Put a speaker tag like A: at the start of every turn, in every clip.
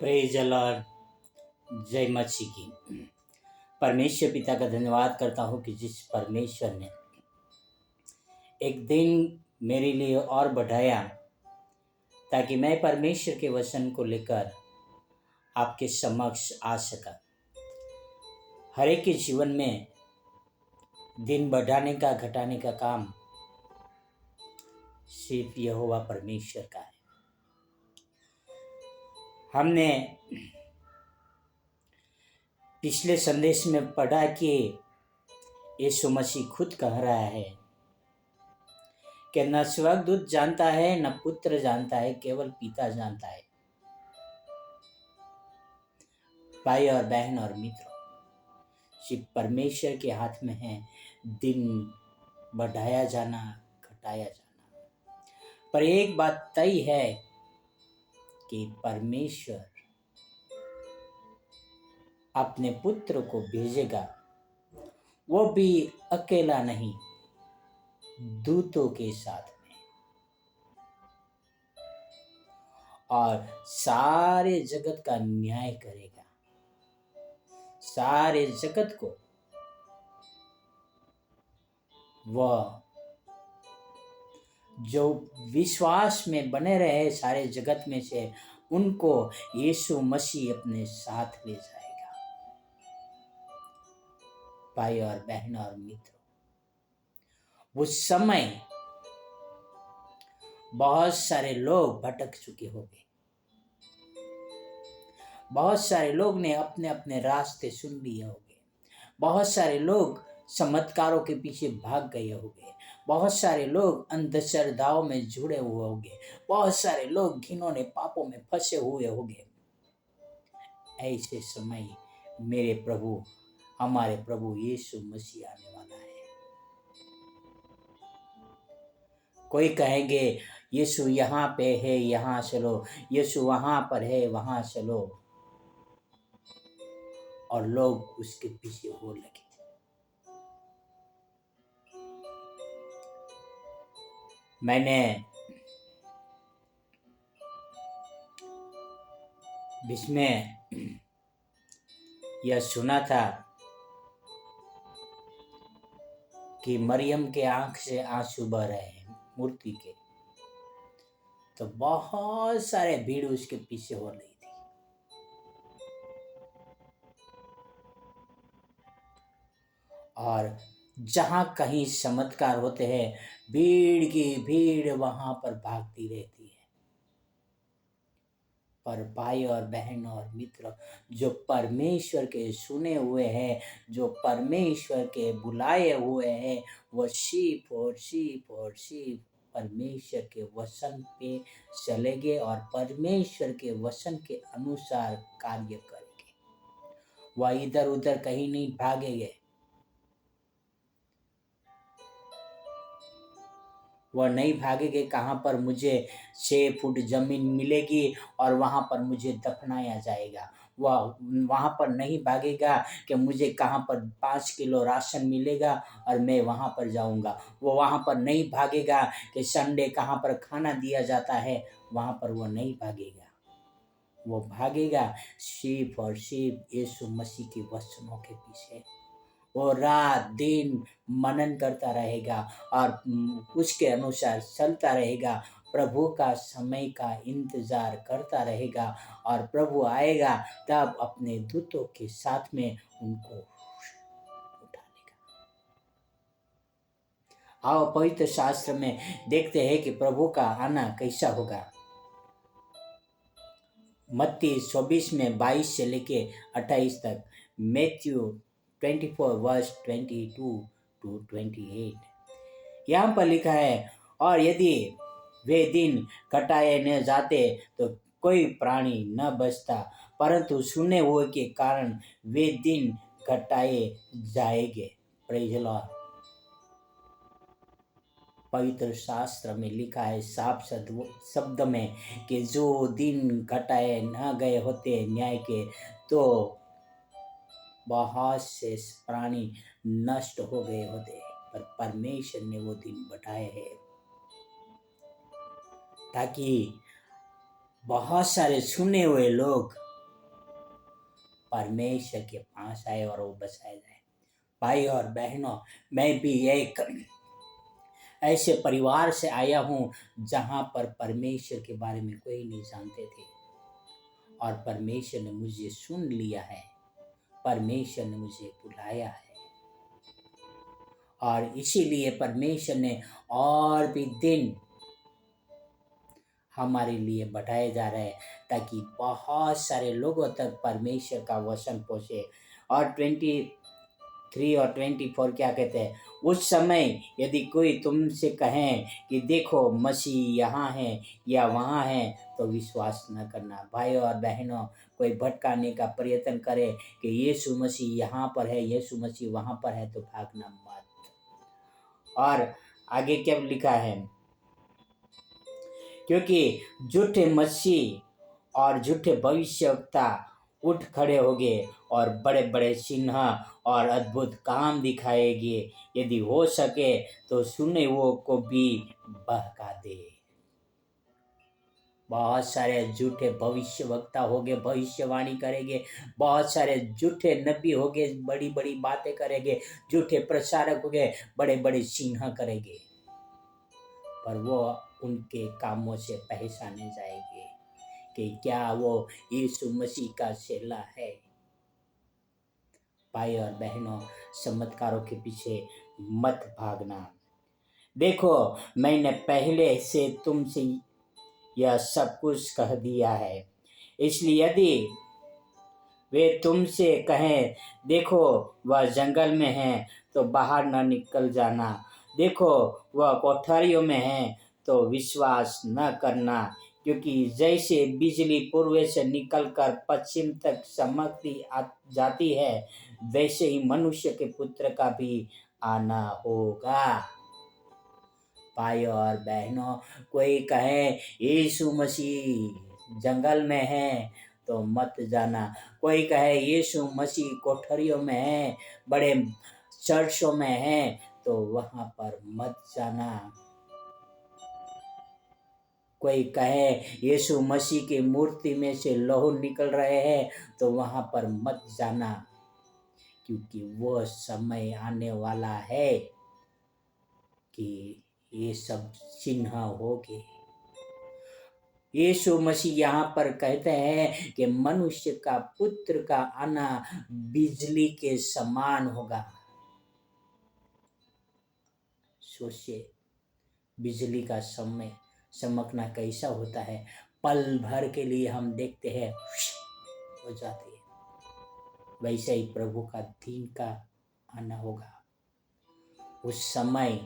A: Praise the Lord. जय मसीह की। परमेश्वर पिता का धन्यवाद करता हूँ कि जिस परमेश्वर ने एक दिन मेरे लिए और बढ़ाया ताकि मैं परमेश्वर के वचन को लेकर आपके समक्ष आ सका। हर एक के जीवन में दिन बढ़ाने का घटाने का काम सिर्फ यहोवा परमेश्वर का है। हमने पिछले संदेश में पढ़ा कि यीशु मसीह खुद कह रहा है कि न स्वर्गदूत जानता है, न पुत्र जानता है, केवल पिता जानता है। भाई और बहन और मित्रों, सिर्फ परमेश्वर के हाथ में है दिन बढ़ाया जाना, घटाया जाना। पर एक बात तय है कि परमेश्वर अपने पुत्र को भेजेगा, वो भी अकेला नहीं, दूतों के साथ में, और सारे जगत का न्याय करेगा। सारे जगत को वह जो विश्वास में बने रहे सारे जगत में से, उनको यीशु मसीह अपने साथ ले जाएगा। भाई और बहन और मित्रों, उस समय बहुत सारे लोग भटक चुके होंगे। बहुत सारे लोग ने अपने अपने रास्ते सुन लिए होंगे। बहुत सारे लोग चमत्कारों के पीछे भाग गए होंगे। बहुत सारे लोग अंधश्रद्धाओं में जुड़े हुए होंगे। बहुत सारे लोग घिनौने पापों में फंसे हुए होंगे। ऐसे समय मेरे प्रभु, हमारे प्रभु यीशु मसीह आने वाला है। कोई कहेंगे यीशु यहाँ पे है, यहाँ चलो, यीशु वहाँ पर है, वहाँ चलो, और लोग उसके पीछे हो लगे। मैंने इसमें यह सुना था कि मरियम के आंख से आंसू बह रहे हैं मूर्ति के, तो बहुत सारे भीड़ उसके पीछे हो रही थी। और जहां कहीं चमत्कार होते हैं, भीड़ की भीड़ वहां पर भागती रहती है। पर भाई और बहन और मित्र, जो परमेश्वर के सुने हुए हैं, जो परमेश्वर के बुलाए हुए हैं, वो सीप और सीप और सीप परमेश्वर के वचन पे चलेंगे और परमेश्वर के वचन के अनुसार कार्य करेंगे। वह इधर उधर कहीं नहीं भागेंगे। वह नहीं भागेंगे कहाँ पर मुझे 6 फुट जमीन मिलेगी और वहाँ पर मुझे दफनाया जाएगा। वह वहाँ पर नहीं भागेगा कि मुझे कहाँ पर 5 किलो राशन मिलेगा और मैं वहाँ पर जाऊँगा। वो वहाँ पर नहीं भागेगा कि संडे कहाँ पर खाना दिया जाता है, वहाँ पर वो नहीं भागेगा। वो भागेगा सिर्फ और सिर्फ यीशु मसीह के वचनों के पीछे। वो रात दिन मनन करता रहेगा और उसके अनुसार चलता रहेगा। प्रभु का समय का इंतजार करता रहेगा और प्रभु आएगा तब अपने दूतों के साथ में उनको उठा लेगा। आओ पवित्र शास्त्र में देखते हैं कि प्रभु का आना कैसा होगा। मत्ती 24 में 22 से लेके 28 तक, मैथ्यू 24 वर्स 22 to 28, यहाँ पर लिखा है, और यदि वे दिन घटाए न जाते तो कोई प्राणी न बचता, परंतु सुने हुए के कारण वे दिन घटाए जाएंगे। Praise the Lord. पवित्र शास्त्र में लिखा है साफ शब्द में कि जो दिन घटाए न गए होते न्याय के, तो बहुत से प्राणी नष्ट हो गए होते, पर परमेश्वर ने वो दिन बढ़ाए हैं ताकि बहुत सारे सुने हुए लोग परमेश्वर के पास आए और वो बचाया जाए। भाई और बहनों, मैं भी एक ऐसे परिवार से आया हूँ जहाँ पर परमेश्वर के बारे में कोई नहीं जानते थे, और परमेश्वर ने मुझे सुन लिया है, परमेश्वर ने मुझे बुलाया है, और इसीलिए परमेश्वर ने और भी दिन हमारे लिए बढ़ाए जा रहे हैं, ताकि बहुत सारे लोगों तक परमेश्वर का वचन पहुँचे। और 23 और 24 क्या कहते हैं? उस समय यदि कोई तुमसे कहें कि देखो मसीह यहाँ है या वहाँ है, तो विश्वास न करना। भाई और बहनों, कोई भटकाने का प्रयत्न करे कि यीशु मसीह यहाँ पर है, यीशु मसीह वहाँ पर है, तो भागना मत। और आगे क्या लिखा है? क्योंकि झूठे मसीह और झूठे भविष्यवक्ता उठ खड़े होंगे और बड़े बड़े चिन्ह और अद्भुत काम दिखाएंगे, यदि हो सके तो सुने वो को भी बहका दे। बहुत सारे झूठे भविष्यवक्ता होंगे, भविष्यवाणी करेंगे, बहुत सारे झूठे नबी होंगे, बड़ी बड़ी बातें करेंगे, झूठे प्रचारक होंगे, बड़े बड़े चिन्ह करेंगे, पर वो उनके कामों से पहचाने जाएंगे कि क्या वो यीशु मसीह का चेला है। भाई और बहनों, चमत्कारों के पीछे मत भागना। देखो, मैंने पहले से तुमसे यह सब कुछ कह दिया है, इसलिए यदि वे तुमसे कहें देखो वह जंगल में है, तो बाहर न निकल जाना, देखो वह कोठरियों में है, तो विश्वास न करना। क्योंकि जैसे बिजली पूर्व से निकलकर पश्चिम तक चमकती जाती है, वैसे ही मनुष्य के पुत्र का भी आना होगा। भाई और बहनों, कोई कहे यीशु मसीह जंगल में है, तो मत जाना। कोई कहे यीशु मसीह कोठरियों में है, बड़े चर्चों में है, तो वहां पर मत जाना। कोई कहे यीशु मसीह की मूर्ति में से लहू निकल रहे हैं, तो वहां पर मत जाना, क्योंकि वो समय आने वाला है कि ये सब चिन्ह होंगे। यीशु मसीह यहाँ पर कहते हैं कि मनुष्य का पुत्र का आना बिजली के समान होगा। सोचिए, बिजली का समय चमकना कैसा होता है, पल भर के लिए हम देखते हैं हो जाती है, वैसे ही प्रभु का दिन का आना होगा। उस समय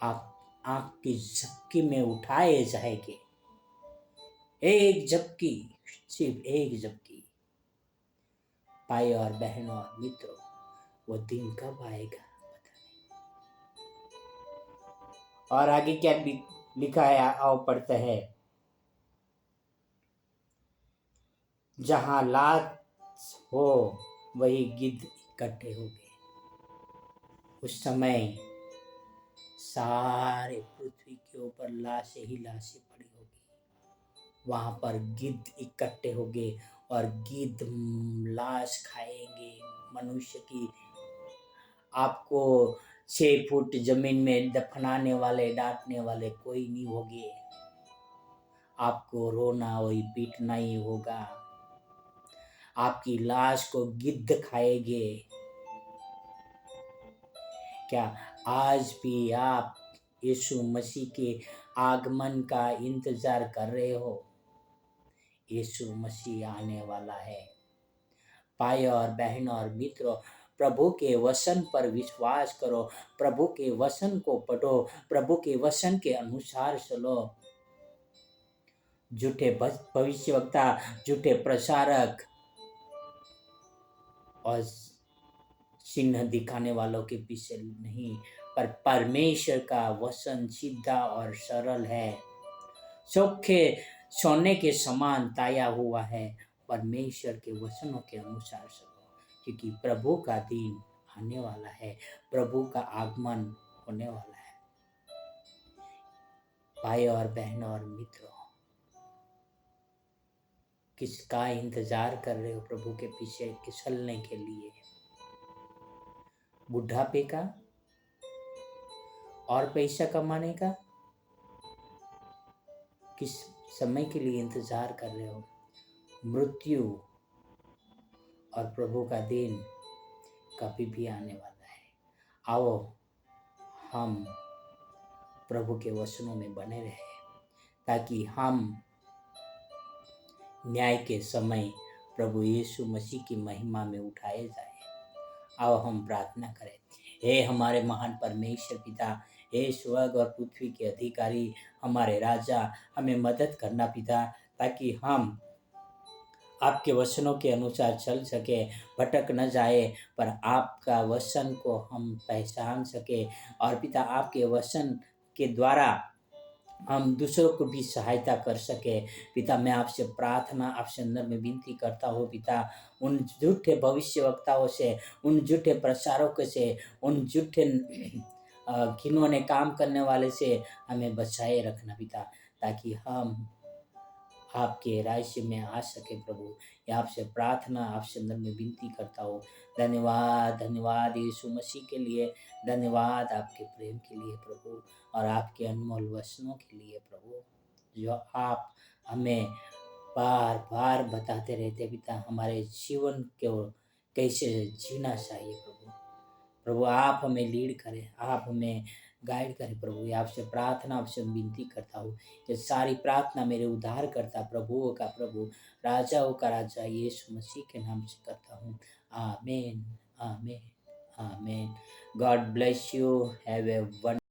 A: आप आंख की झपकी में उठाए जाएंगे, एक झपकी, सिर्फ एक झपकी। भाई और बहनों और मित्रों, वो दिन कब आएगा पता नहीं। और आगे क्या लिखा है, आओ पढ़ते हैं। जहां लात हो वही गिद्ध इकट्ठे हो गए। उस समय सारे पृथ्वी के ऊपर लाशें ही लाशें पड़ी होगी। वहां पर गिद्ध इकट्ठे हो गए और गिद्ध लाश खाएंगे मनुष्य की। आपको 6 फुट जमीन में दफनाने वाले, डांटने वाले कोई नहीं होंगे। आपको रोना वही पीटना ही होगा। आपकी लाश को गिद्ध खाएंगे। क्या आज भी आप यीशु मसीह के आगमन का इंतजार कर रहे हो? यीशु मसीह आने वाला है। भाई और बहनों और मित्रों, प्रभु के वचन पर विश्वास करो, प्रभु के वचन को पढ़ो, प्रभु के वचन के अनुसार चलो। झूठे भविष्यवक्ता, झूठे प्रचारक और चिन्ह दिखाने वालों के पीछे नहीं, पर परमेश्वर का वचन सीधा और सरल है, चोखे सोने के समान ताया हुआ है। परमेश्वर के वचनों के अनुसार चलो, क्योंकि प्रभु का दिन आने वाला है, प्रभु का आगमन होने वाला है। भाई और बहनों और मित्रों, किसका इंतजार कर रहे हो प्रभु के पीछे चलने के लिए? बुढ़ापे का और पैसा कमाने का? किस समय के लिए इंतजार कर रहे हो? मृत्यु और प्रभु का दिन कभी भी आने वाला है। आओ हम प्रभु के वचनों में बने रहे ताकि हम न्याय के समय प्रभु यीशु मसीह की महिमा में उठाए जाए। आओ हम प्रार्थना करें। हे हमारे महान परमेश्वर पिता, हे स्वर्ग और पृथ्वी के अधिकारी, हमारे राजा, हमें मदद करना पिता, ताकि हम आपके वचनों के अनुसार चल सके, भटक न जाए, पर आपका वचन को हम पहचान सके और पिता आपके वचन के द्वारा हम दूसरों को भी सहायता कर सके। पिता मैं आपसे प्रार्थना, आपसे अंदर में विनती करता हूँ पिता, उन झूठे भविष्यवक्ताओं से, उन झूठे प्रचारकों से, उन झूठे घिनौने काम करने वाले से हमें बचाए रखना पिता, ताकि हम आपके राज्य में आ सके प्रभु। ये आपसे प्रार्थना, आपसे अंदर में विनती करता हूँ। धन्यवाद, धन्यवाद यीशु मसीह के लिए, धन्यवाद आपके प्रेम के लिए प्रभु, और आपके अनमोल वचनों के लिए प्रभु, जो आप हमें बार बार बताते रहते पिता, हमारे जीवन को कैसे जीना चाहिए प्रभु। प्रभु आप हमें लीड करें, आप हमें गाइड करें प्रभु। ये आपसे प्रार्थना, आपसे विनती करता हूँ। ये सारी प्रार्थना मेरे उद्धार करता प्रभुओं का प्रभु, राजाओं का राजा यीशु मसीह के नाम से करता हूँ। आमीन, आमीन, आमीन। God bless you. Have a